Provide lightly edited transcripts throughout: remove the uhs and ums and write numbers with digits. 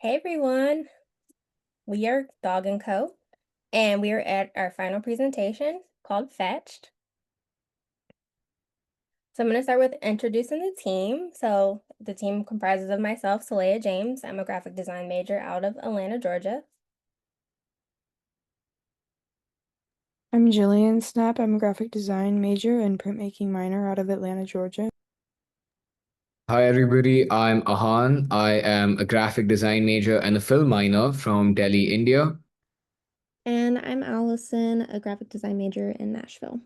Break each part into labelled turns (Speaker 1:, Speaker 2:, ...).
Speaker 1: Hey everyone, we are Dog and Co. And we are at our final presentation called Fetched. So I'm going to start with introducing the team. So the team comprises of myself, Saleha James. I'm a graphic design major out of Atlanta, Georgia.
Speaker 2: I'm Jillian Snap. I'm a graphic design major and printmaking minor out of Atlanta, Georgia.
Speaker 3: Hi everybody, I'm Ahan. I am a graphic design major and a film minor from Delhi, India.
Speaker 4: And I'm Allison, a graphic design major in Nashville.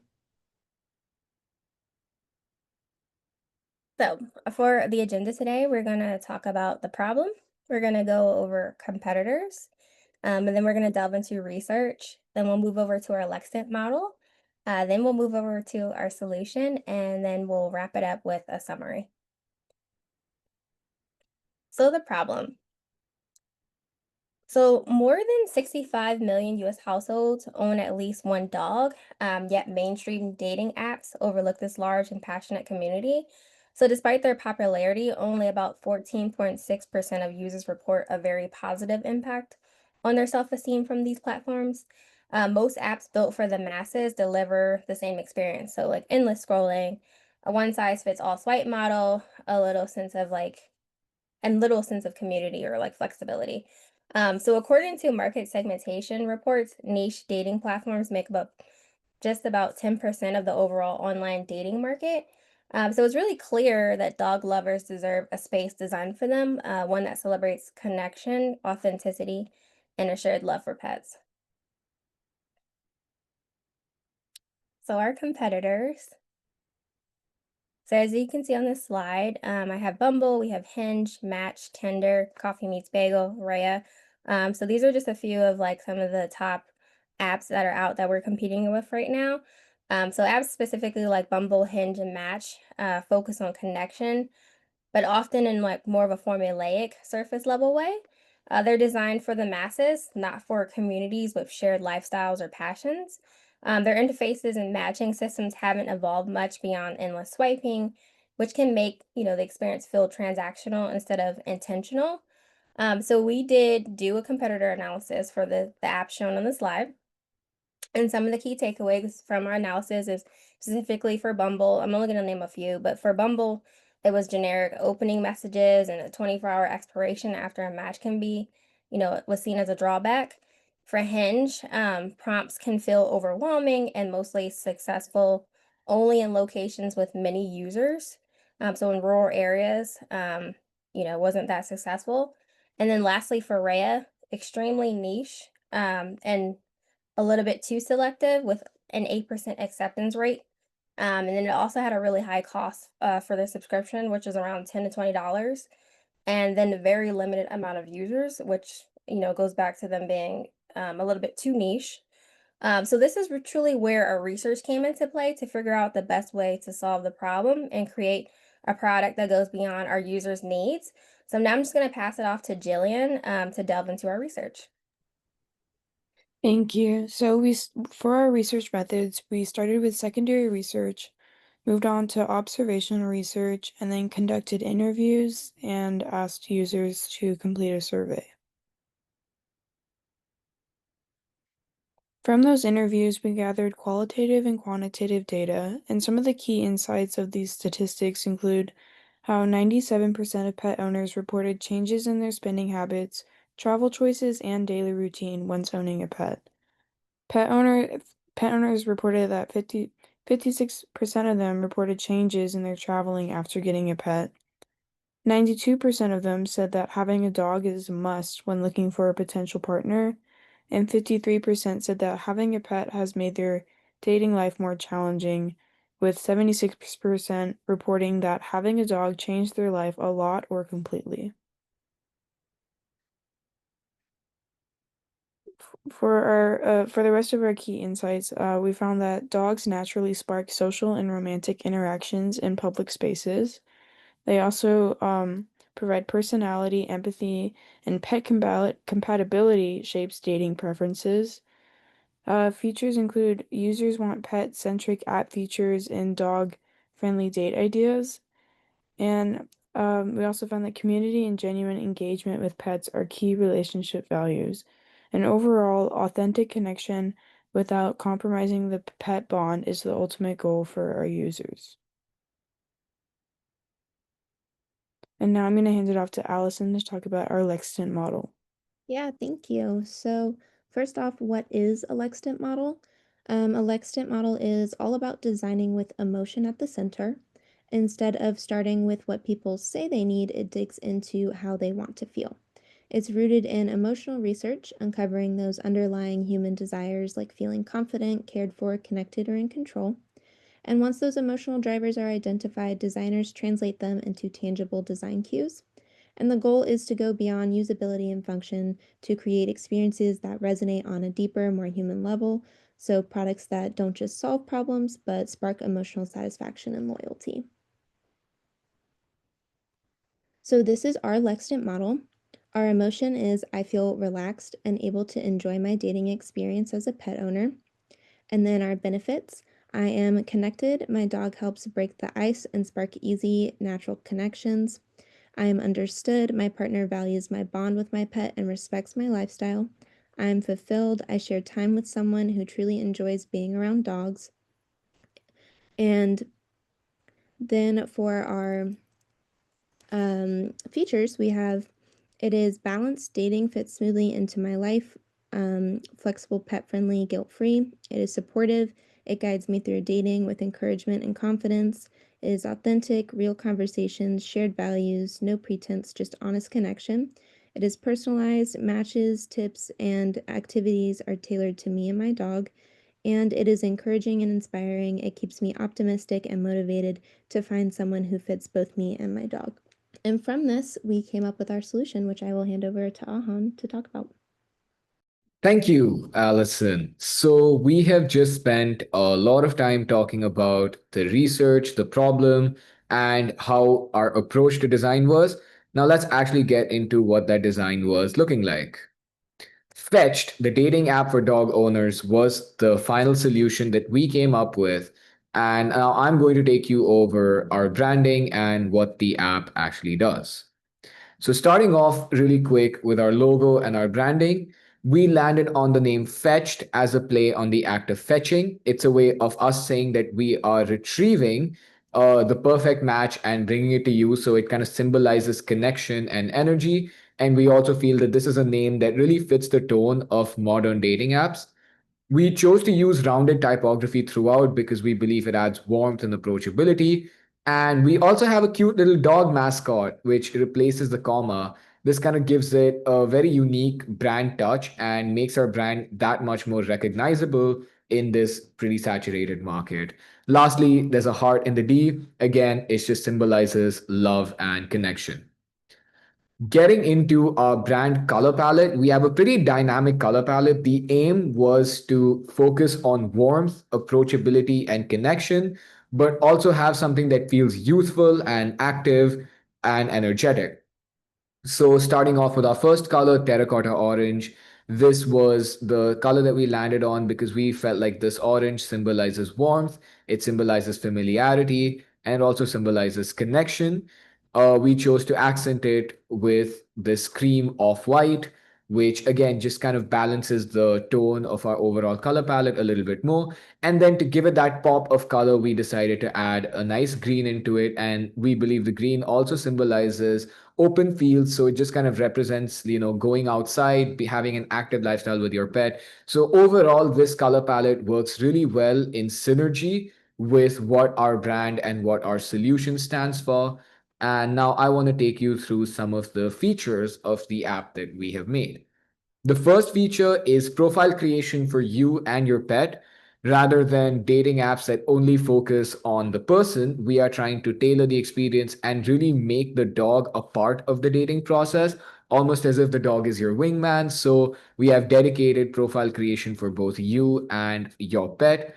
Speaker 1: So for the agenda today, we're going to talk about the problem. We're going to go over competitors, and then we're going to delve into research. Then we'll move over to our Lexent model. Then we'll move over to our solution, and then we'll wrap it up with a summary. So the problem. So more than 65 million US households own at least one dog, yet mainstream dating apps overlook this large and passionate community. So despite their popularity, only about 14.6% of users report a very positive impact on their self-esteem from these platforms. Most apps built for the masses deliver the same experience. So like endless scrolling, a one-size-fits-all swipe model, a little sense of little sense of community or like flexibility. So according to market segmentation reports, niche dating platforms make up just about 10% of the overall online dating market. So it's really clear that dog lovers deserve a space designed for them, one that celebrates connection, authenticity, and a shared love for pets. So our competitors. So as you can see on this slide, I have Bumble, we have Hinge, Match, Tinder, Coffee Meets Bagel, Raya. So these are just a few of like some of the top apps that are out that we're competing with right now. So apps specifically like Bumble, Hinge, and Match focus on connection, but often in like more of a formulaic surface level way. They're designed for the masses, not for communities with shared lifestyles or passions. Their interfaces and matching systems haven't evolved much beyond endless swiping, which can make the experience feel transactional instead of intentional. So we did do a competitor analysis for the app shown on the slide. And some of the key takeaways from our analysis is specifically for Bumble. I'm only going to name a few, but for Bumble, it was generic opening messages and a 24-hour expiration after a match can be, it was seen as a drawback. For Hinge, prompts can feel overwhelming and mostly successful only in locations with many users. So in rural areas, wasn't that successful. And then lastly, for Rhea, extremely niche and a little bit too selective with an 8% acceptance rate. And then it also had a really high cost for the subscription, which is around $10 to $20. And then a very limited amount of users, which, goes back to them being a little bit too niche. So this is truly where our research came into play to figure out the best way to solve the problem and create a product that goes beyond our users' needs. So now I'm just going to pass it off to Jillian to delve into our research.
Speaker 2: Thank you. For our research methods, we started with secondary research, moved on to observational research, and then conducted interviews and asked users to complete a survey. From those interviews, we gathered qualitative and quantitative data, and some of the key insights of these statistics include how 97% of pet owners reported changes in their spending habits, travel choices, and daily routine once owning a pet. Pet owner Pet owners reported that 56% of them reported changes in their traveling after getting a pet. 92% of them said that having a dog is a must when looking for a potential partner, and 53% said that having a pet has made their dating life more challenging, with 76% reporting that having a dog changed their life a lot or completely. For the rest of our key insights, we found that dogs naturally spark social and romantic interactions in public spaces. They also provide personality, empathy, and compatibility shapes dating preferences. Features include users want pet-centric app features and dog-friendly date ideas. And We also found that community and genuine engagement with pets are key relationship values. And overall, authentic connection without compromising the pet bond is the ultimate goal for our users. And now I'm going to hand it off to Allison to talk about our Lextant model.
Speaker 4: Yeah, thank you. So, first off, what is a Lextant model? A Lextant model is all about designing with emotion at the center. Instead of starting with what people say they need, it digs into how they want to feel. It's rooted in emotional research, uncovering those underlying human desires like feeling confident, cared for, connected, or in control. And once those emotional drivers are identified, designers translate them into tangible design cues. And the goal is to go beyond usability and function to create experiences that resonate on a deeper, more human level. So, products that don't just solve problems, but spark emotional satisfaction and loyalty. So, this is our Lextant model. Our emotion is I feel relaxed and able to enjoy my dating experience as a pet owner. And then our benefits I am connected. My dog helps break the ice and spark easy, natural connections. I am understood. My partner values my bond with my pet and respects my lifestyle. I am fulfilled. I share time with someone who truly enjoys being around dogs. And then for our features, we have it is balanced, dating fits smoothly into my life, flexible, pet friendly, guilt free. It is supportive, it guides me through dating with encouragement and confidence. It is authentic, real conversations, shared values, no pretense, just honest connection. It is personalized, matches, tips, and activities are tailored to me and my dog. And it is encouraging and inspiring. It keeps me optimistic and motivated to find someone who fits both me and my dog. And from this, we came up with our solution, which I will hand over to Ahan to talk about.
Speaker 3: Thank you, Allison. So, we have just spent a lot of time talking about the research, the problem, and how our approach to design was. Now, let's actually get into what that design was looking like. Fetched, the dating app for dog owners, was the final solution that we came up with. And now I'm going to take you over our branding and what the app actually does. So, starting off really quick with our logo and our branding, we landed on the name Fetched as a play on the act of fetching. It's a way of us saying that we are retrieving the perfect match and bringing it to you. So, it kind of symbolizes connection and energy. And we also feel that this is a name that really fits the tone of modern dating apps. We chose to use rounded typography throughout because we believe it adds warmth and approachability. And we also have a cute little dog mascot, which replaces the comma. This kind of gives it a very unique brand touch and makes our brand that much more recognizable in this pretty saturated market. Lastly, there's a heart in the D. Again, it just symbolizes love and connection. Getting into our brand color palette, we have a pretty dynamic color palette. The aim was to focus on warmth, approachability, and connection, but also have something that feels youthful and active and energetic. So, starting off with our first color, terracotta orange, this was the color that we landed on because we felt like this orange symbolizes warmth, it symbolizes familiarity, and it also symbolizes connection. We chose to accent it with this cream off white, which again just kind of balances the tone of our overall color palette a little bit more. And then to give it that pop of color, we decided to add a nice green into it. And we believe the green also symbolizes open fields, so it just kind of represents going outside, having an active lifestyle with your pet. So overall this color palette works really well in synergy with what our brand and what our solution stands for. And now I want to take you through some of the features of the app that we have made. The first feature is profile creation for you and your pet. Rather than dating apps that only focus on the person, we are trying to tailor the experience and really make the dog a part of the dating process, almost as if the dog is your wingman. So we have dedicated profile creation for both you and your pet.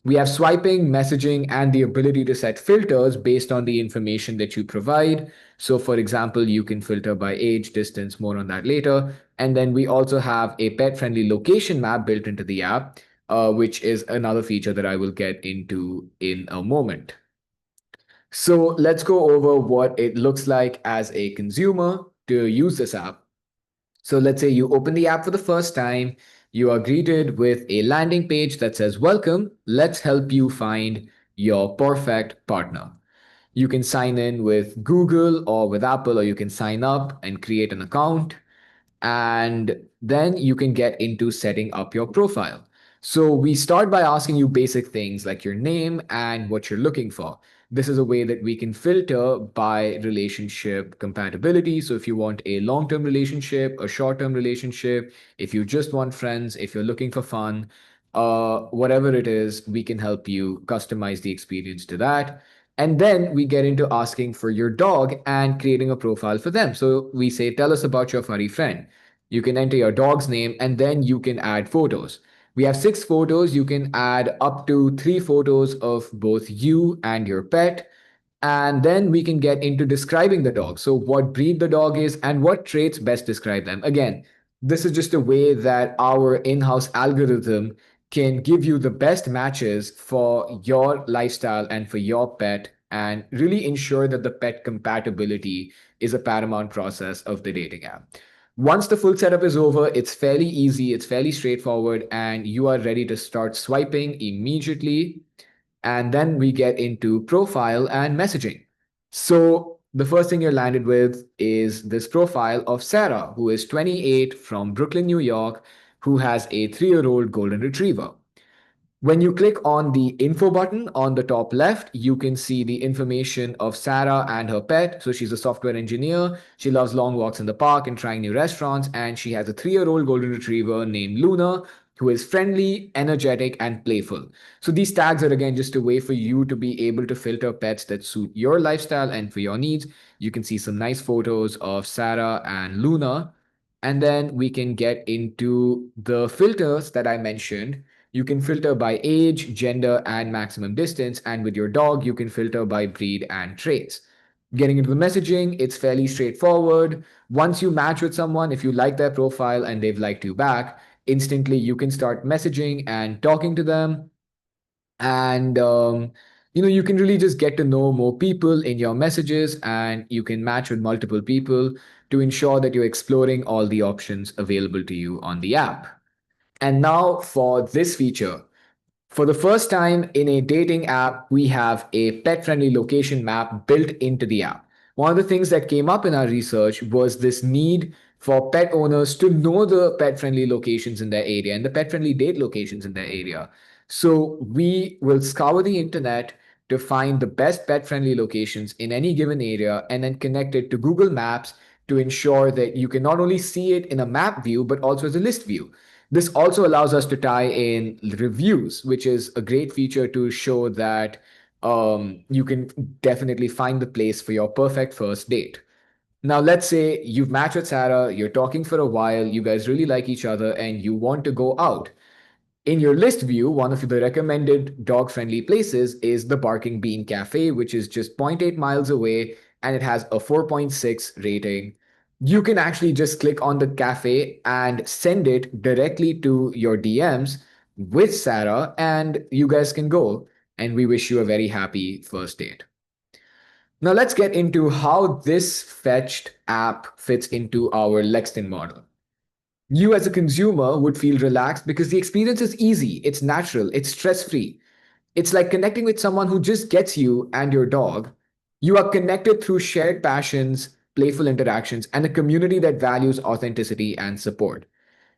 Speaker 3: We have swiping, messaging, and the ability to set filters based on the information that you provide. So, for example, you can filter by age, distance, more on that later. And then we also have a pet friendly location map built into the app, which is another feature that I will get into in a moment. So let's go over what it looks like as a consumer to use this app. So let's say you open the app for the first time, you are greeted with a landing page that says, "Welcome, let's help you find your perfect partner." You can sign in with Google or with Apple, or you can sign up and create an account, and then you can get into setting up your profile. So we start by asking you basic things like your name and what you're looking for. This is a way that we can filter by relationship compatibility. So if you want a long-term relationship, a short-term relationship, if you just want friends, if you're looking for fun, whatever it is, we can help you customize the experience to that. And then we get into asking for your dog and creating a profile for them. So we say, tell us about your furry friend. You can enter your dog's name and then you can add photos. We have 6 photos. You can add up to 3 photos of both you and your pet. And then we can get into describing the dog. So, what breed the dog is and what traits best describe them. Again, this is just a way that our in house algorithm can give you the best matches for your lifestyle and for your pet, and really ensure that the pet compatibility is a paramount process of the dating app. Once the full setup is over, it's fairly easy, it's fairly straightforward, and you are ready to start swiping immediately. And then we get into profile and messaging. So the first thing you're landed with is this profile of Sarah, who is 28, from Brooklyn, New York, who has a 3-year-old golden retriever. When you click on the info button on the top left, you can see the information of Sarah and her pet. So she's a software engineer. She loves long walks in the park and trying new restaurants. And she has a 3-year-old golden retriever named Luna, who is friendly, energetic, and playful. So these tags are again just a way for you to be able to filter pets that suit your lifestyle and for your needs. You can see some nice photos of Sarah and Luna. And then we can get into the filters that I mentioned. You can filter by age, gender, and maximum distance. And with your dog, you can filter by breed and traits. Getting into the messaging, it's fairly straightforward. Once you match with someone, if you like their profile and they've liked you back, instantly you can start messaging and talking to them. And you can really just get to know more people in your messages, and you can match with multiple people to ensure that you're exploring all the options available to you on the app. And now for this feature. For the first time in a dating app, we have a pet friendly location map built into the app. One of the things that came up in our research was this need for pet owners to know the pet friendly locations in their area and the pet friendly date locations in their area. So we will scour the internet to find the best pet friendly locations in any given area and then connect it to Google Maps to ensure that you can not only see it in a map view, but also as a list view. This also allows us to tie in reviews, which is a great feature to show that you can definitely find the place for your perfect first date. Now, let's say you've matched with Sarah, you're talking for a while, you guys really like each other, and you want to go out. In your list view, one of the recommended dog friendly places is the Barking Bean Cafe, which is just zero point 0.8 miles away and it has a 4.6 rating. You can actually just click on the cafe and send it directly to your DMs with Sarah, and you guys can go. And we wish you a very happy first date. Now, let's get into how this fetched app fits into our Lexton model. You as a consumer would feel relaxed because the experience is easy, it's natural, it's stress free. It's like connecting with someone who just gets you and your dog. You are connected through shared passions, playful interactions, and a community that values authenticity and support.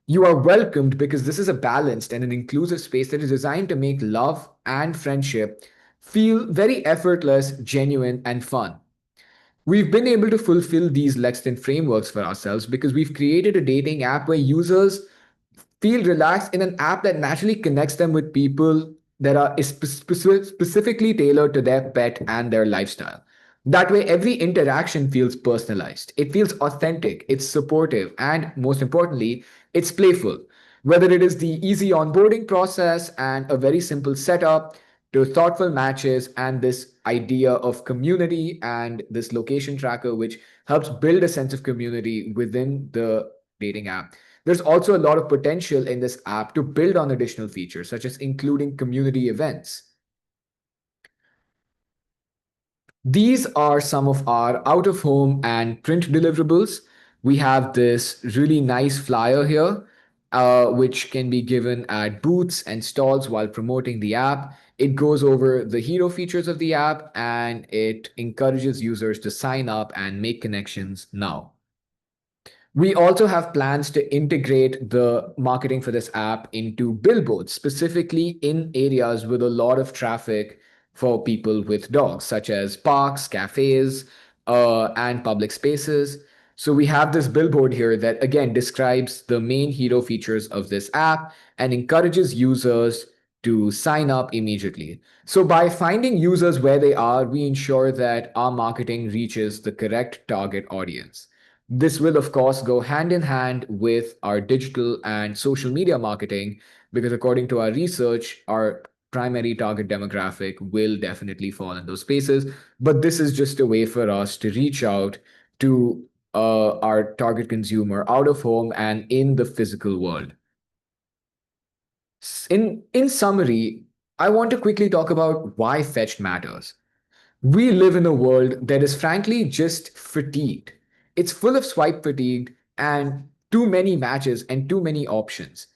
Speaker 3: You are welcomed because this is a balanced and an inclusive space that is designed to make love and friendship feel very effortless, genuine, and fun. We've been able to fulfill these Lexington frameworks for ourselves because we've created a dating app where users feel relaxed in an app that naturally connects them with people that are specifically tailored to their pet and their lifestyle. That way, every interaction feels personalized. It feels authentic, it's supportive, and most importantly, it's playful. Whether it is the easy onboarding process and a very simple setup, to thoughtful matches and this idea of community and this location tracker, which helps build a sense of community within the dating app. There's also a lot of potential in this app to build on additional features, such as including community events. These are some of our out of home and print deliverables. We have this really nice flyer here, which can be given at booths and stalls while promoting the app. It goes over the hero features of the app and it encourages users to sign up and make connections now. We also have plans to integrate the marketing for this app into billboards, specifically in areas with a lot of traffic for people with dogs, such as parks, cafes, and public spaces. So we have this billboard here that again describes the main hero features of this app and encourages users to sign up immediately. So by finding users where they are, we ensure that our marketing reaches the correct target audience. This will, of course, go hand in hand with our digital and social media marketing because, according to our research, our primary target demographic will definitely fall in those spaces. But this is just a way for us to reach out to our target consumer out of home and in the physical world. In summary, I want to quickly talk about why fetched matters. We live in a world that is frankly just fatigued. It's full of swipe fatigue and too many matches and too many options.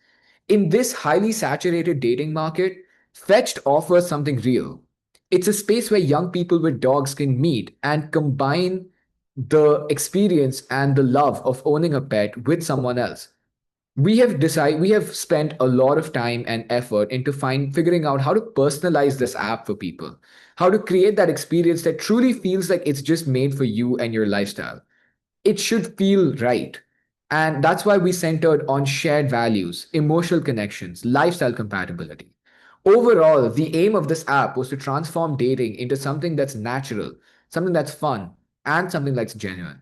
Speaker 3: In this highly saturated dating market, Fetched offers something real. It's a space where young people with dogs can meet and combine the experience and the love of owning a pet with someone else. We have spent a lot of time and effort into figuring out how to personalize this app for people, how to create that experience that truly feels like it's just made for you and your lifestyle. It should feel right. And that's why we centered on shared values, emotional connections, lifestyle compatibility. Overall, the aim of this app was to transform dating into something that's natural, something that's fun, and something that's genuine.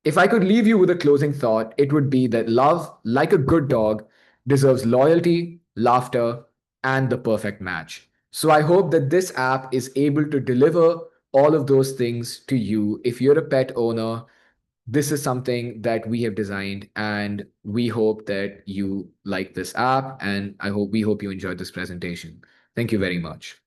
Speaker 3: If I could leave you with a closing thought, it would be that love, like a good dog, deserves loyalty, laughter, and the perfect match. So I hope that this app is able to deliver all of those things to you. If you're a pet owner, this is something that we have designed, and we hope that you like this app. And we hope you enjoyed this presentation. Thank you very much.